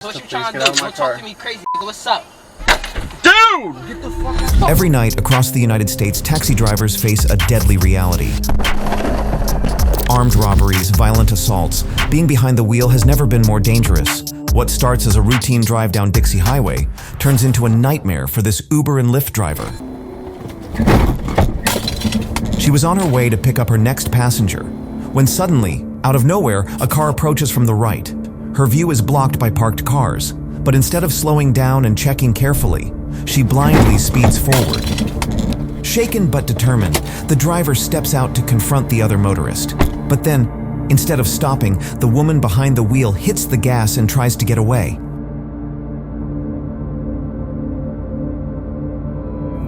So what you trying to do? Don't talk to me crazy, nigga. What's up? Dude! Get the fuck out. Every night across the United States, taxi drivers face a deadly reality. Armed robberies, violent assaults. Being behind the wheel has never been more dangerous. What starts as a routine drive down Dixie Highway turns into a nightmare for this Uber and Lyft driver. She was on her way to pick up her next passenger, when suddenly, out of nowhere, a car approaches from the right. Her view is blocked by parked cars, but instead of slowing down and checking carefully, she blindly speeds forward. Shaken but determined, the driver steps out to confront the other motorist. But then, instead of stopping, the woman behind the wheel hits the gas and tries to get away.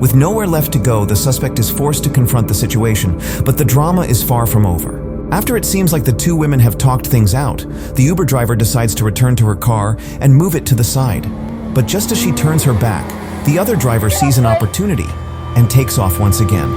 With nowhere left to go, the suspect is forced to confront the situation, but the drama is far from over. After it seems like the two women have talked things out, the Uber driver decides to return to her car and move it to the side. But just as she turns her back, the other driver sees an opportunity and takes off once again.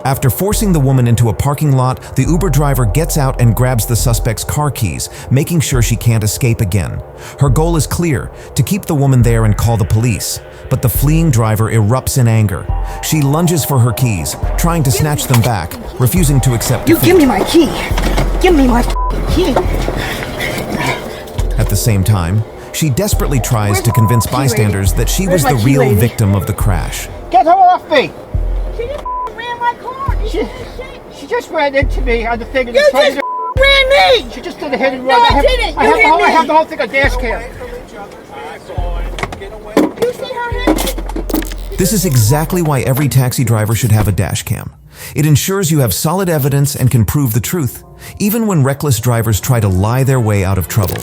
After forcing the woman into a parking lot, the Uber driver gets out and grabs the suspect's car keys, making sure she can't escape again. Her goal is clear, to keep the woman there and call the police. But the fleeing driver erupts in anger. She lunges for her keys, trying to snatch them back, refusing to accept defeat. You give me my key! Give me my key! At the same time, she desperately tries to convince bystanders that she was the real victim of the crash. Get her off me! She just ran my car! She just ran into me on the thing. You just ran me! She just did a hit and No, run. I didn't! You hit me! I have the whole thing on Dashcam. You see her hit? This is exactly why every taxi driver should have a Dashcam. It ensures you have solid evidence and can prove the truth, even when reckless drivers try to lie their way out of trouble.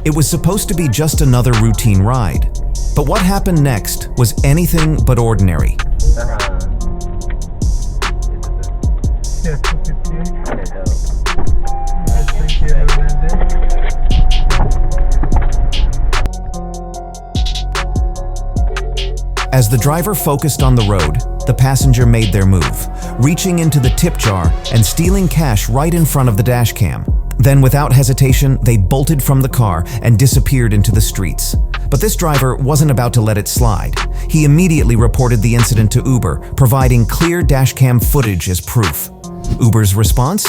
It was supposed to be just another routine ride, but what happened next was anything but ordinary. As the driver focused on the road, the passenger made their move, reaching into the tip jar and stealing cash right in front of the dash cam. Then, without hesitation, they bolted from the car and disappeared into the streets. But this driver wasn't about to let it slide. He immediately reported the incident to Uber, providing clear dashcam footage as proof. Uber's response?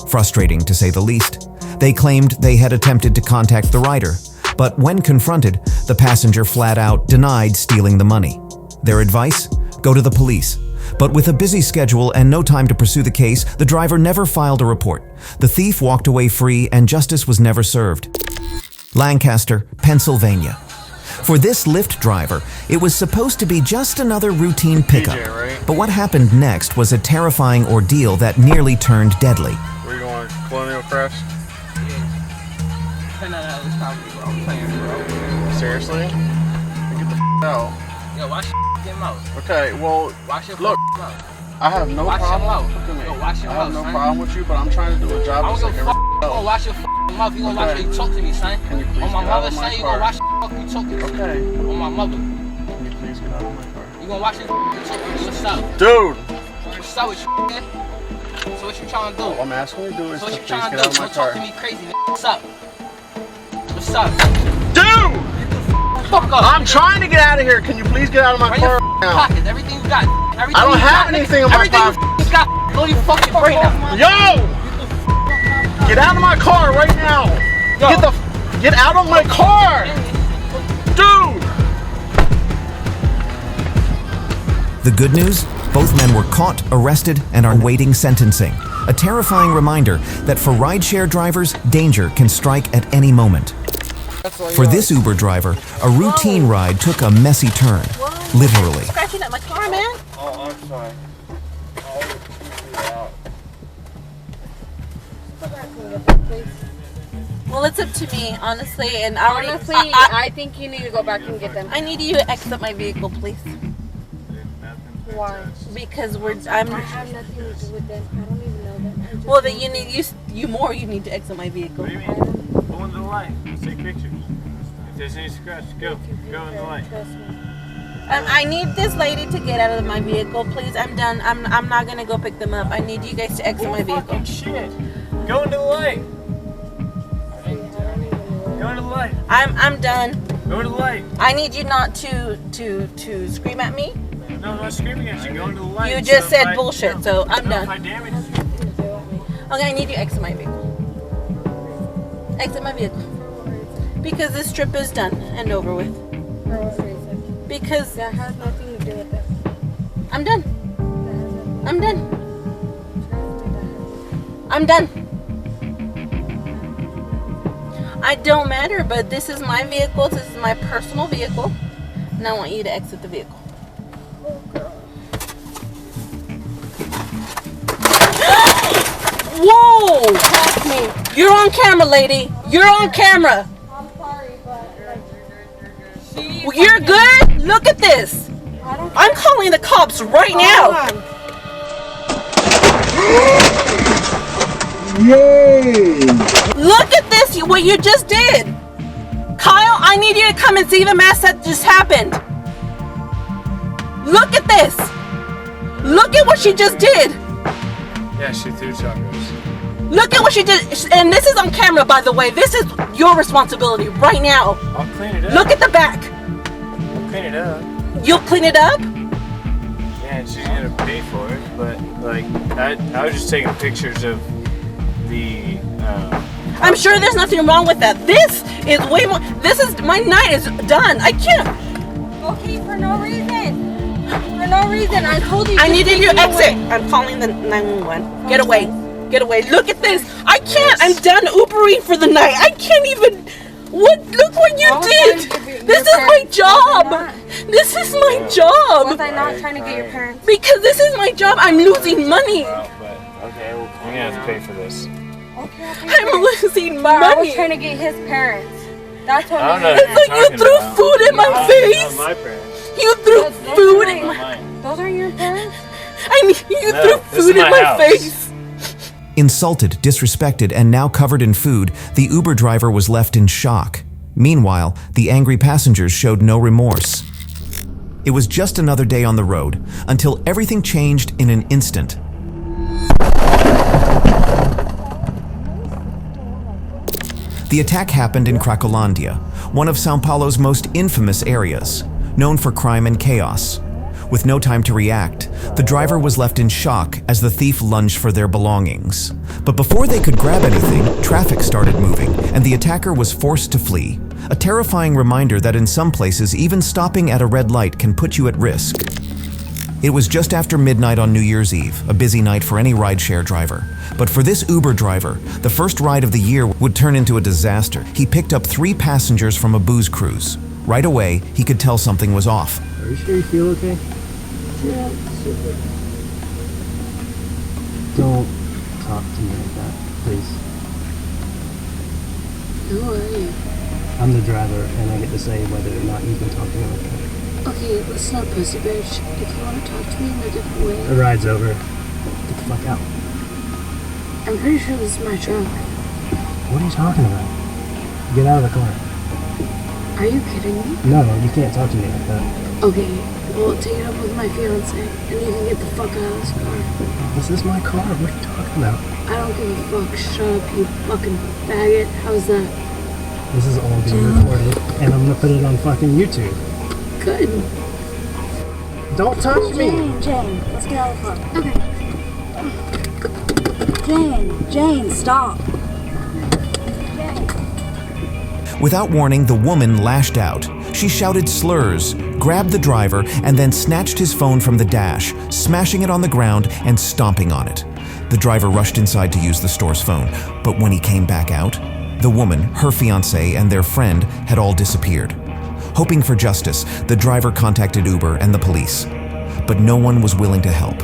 Frustrating, to say the least. They claimed they had attempted to contact the rider, but when confronted, the passenger flat out denied stealing the money. Their advice? Go to the police. But with a busy schedule and no time to pursue the case, the driver never filed a report. The thief walked away free and justice was never served. Lancaster, Pennsylvania. For this Lyft driver, it was supposed to be just another routine pickup. But what happened next was a terrifying ordeal that nearly turned deadly. Where you going? Colonial Crest? No, it's probably, bro. I'm playing, bro. Seriously? Get the out. Yo, wash your mouth. Okay, well, Wash your look, mouth. I have no Wash your problem. mouth. Look at me. Yo, wash your I have mouth, no son. problem with you, but I'm trying to do a job I just don't like give a fuck. everybody You gonna else. wash your mouth. You gonna watch Okay. how you talk to me, son. Can you please On my get out mother's of my side, you car? gonna watch how you talk to me. Okay. On my mother. Can you please get out of my car? You gonna watch it talk to me. What's up? Dude! What's up with you, man? So what you trying to do? All I'm asking you to do is So what to you please trying get to out do? of my Don't talk car. to me crazy, nigga. What's up? What's up? Dude! Fuck up. I'm trying to get out of here. Can you please get out of my Run car your now? pockets. Everything you got. Everything I don't you have got, anything nigga. in my Everything pocket. you got. blow your fucking brain out. Yo! Get out of my car right now! Get out of my car! Dude! The good news? Both men were caught, arrested, and are awaiting sentencing. A terrifying reminder that for rideshare drivers, danger can strike at any moment. For this Uber driver, a routine ride took a messy turn. Literally. Scratching at my car, man. Oh, I'm sorry. Well, it's up to me, honestly, and honestly, I think you need to go back and get them. I need you to exit my vehicle, please. Why? Because I have nothing to do with them. I don't even know them. Well, then you need to exit my vehicle. What do you mean? Go into the light. Take pictures. If there's any scratch, go in the light. Trust me. I need this lady to get out of my vehicle, please. I'm done. I'm not gonna go pick them up. I need you guys to exit my vehicle. Fucking shit. Go into the light. Go into the light. I'm done. Go into the light. I need you not to scream at me. No, I'm not screaming at you. Go into the light. You just said bullshit, so I'm done. If I damage you. Okay, I need you to exit my vehicle. Exit my vehicle. Because this trip is done and over with. For what reason? Because That has nothing to do with it. I'm done. That has nothing. I'm done. I'm done. I don't matter, but this is my vehicle. This is my personal vehicle. And I want you to exit the vehicle. Whoa! Trust me. You're on camera, lady. You're on camera. I'm sorry, but Well, you're good? Look at this. I don't. I'm calling the cops right now. Hold on. Look at this, what you just did. Kyle, I need you to come and see the mess that just happened. Look at this. Look at what she just did. Yeah, she threw chocolates. Look at what she did. And this is on camera, by the way. This is your responsibility right now. I'll clean it up. Look at the back. I'll clean it up. You'll clean it up? Yeah, and she's gonna pay for it. But like, I was just taking pictures of the. I'm sure there's nothing wrong with that. This is way more. This is, my night is done. I can't. Okay, for no reason. For no reason. I told you. I to needed take you to me exit. away. I'm calling the 911. Get away. Get away. Look at this. I can't. I'm done Ubering for the night. I can't even. Look what you I was did. trying to give your This is my parents- job. Was I not? This is my Was job. I not trying to get your parents? Because this is my job. I'm losing money. But okay, well, you're gonna have to pay for this. Okay, I'm losing but I was money. trying to get his parents. That's what I don't know. made What it It's like you're you talking threw about. food in my Not face. my parents. You threw Those food are in my. Mine. Those aren't your parents? I mean, you No, threw this is food in my my house. face. Insulted, disrespected, and now covered in food, the Uber driver was left in shock. Meanwhile, the angry passengers showed no remorse. It was just another day on the road, until everything changed in an instant. The attack happened in Cracolândia, one of São Paulo's most infamous areas, known for crime and chaos. With no time to react, the driver was left in shock as the thief lunged for their belongings. But before they could grab anything, traffic started moving, and the attacker was forced to flee. A terrifying reminder that in some places, even stopping at a red light can put you at risk. It was just after midnight on New Year's Eve, a busy night for any rideshare driver. But for this Uber driver, the first ride of the year would turn into a disaster. He picked up 3 passengers from a booze cruise. Right away, he could tell something was off. Are you sure you feel okay? Yeah, super. Don't talk to me like that, please. Who are you? I'm the driver, and I get to say whether or not you can talk to me like that. Okay, listen up, Pussy Bitch. If you want to talk to me in a different way, The ride's over. Get the fuck out. I'm pretty sure this is my truck. What are you talking about? Get out of the car. Are you kidding me? No, you can't talk to me like that. Okay, well, take it up with my fiance, and you can get the fuck out of this car. This is my car. What are you talking about? I don't give a fuck. Shut up, you fucking faggot. How's that? This is all being recorded, and I'm gonna put it on fucking YouTube. Good. Don't touch me! Jane, let's get out of the car. Okay. Jane, stop. Without warning, the woman lashed out. She shouted slurs, grabbed the driver, and then snatched his phone from the dash, smashing it on the ground and stomping on it. The driver rushed inside to use the store's phone, but when he came back out, the woman, her fiancé, and their friend had all disappeared. Hoping for justice, the driver contacted Uber and the police. But no one was willing to help.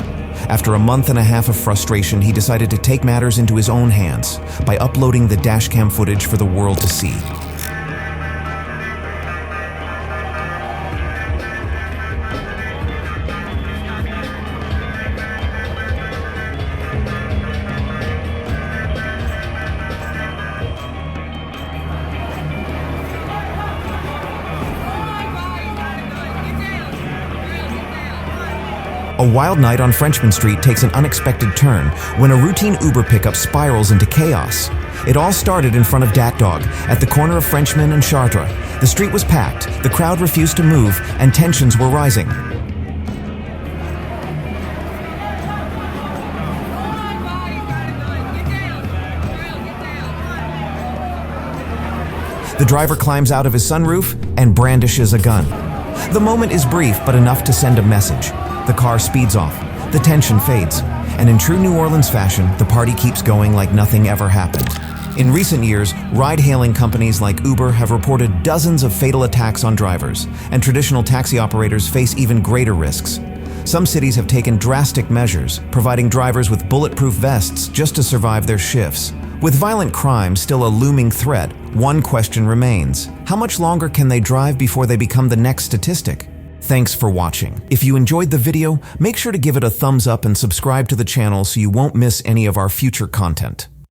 After a month and a half of frustration, he decided to take matters into his own hands by uploading the dashcam footage for the world to see. A wild night on Frenchman Street takes an unexpected turn when a routine Uber pickup spirals into chaos. It all started in front of Dat Dog, at the corner of Frenchman and Chartres. The street was packed, the crowd refused to move, and tensions were rising. The driver climbs out of his sunroof and brandishes a gun. The moment is brief, but enough to send a message. The car speeds off. The tension fades. And in true New Orleans fashion, the party keeps going like nothing ever happened. In recent years, ride-hailing companies like Uber have reported dozens of fatal attacks on drivers, and traditional taxi operators face even greater risks. Some cities have taken drastic measures, providing drivers with bulletproof vests just to survive their shifts. With violent crime still a looming threat, one question remains: how much longer can they drive before they become the next statistic? Thanks for watching. If you enjoyed the video, make sure to give it a thumbs up and subscribe to the channel so you won't miss any of our future content.